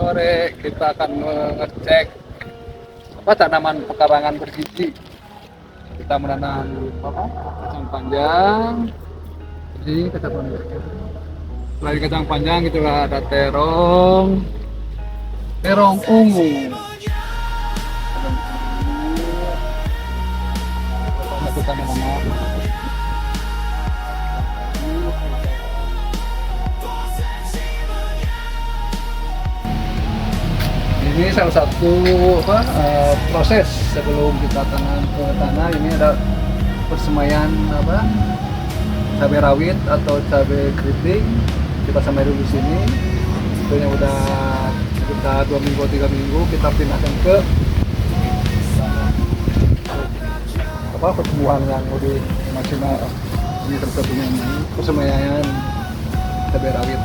sore kita akan mengecek apa tanaman pekarangan bergiji. Kita menanam apa? Kacang panjang. Ini kacang panjang. Selain kacang panjang itu ada terong, terong ungu. Kita menanam. Ini salah satu proses sebelum kita tanam ke tanah. Ini ada persemaian cabai rawit atau cabai keriting. Kita semai dulu sini. Itu yang udah sekitar 2 minggu 3 minggu kita pindahkan ke pertumbuhan yang lebih maksimal. Ini salah satunya ini persemaian cabai rawit.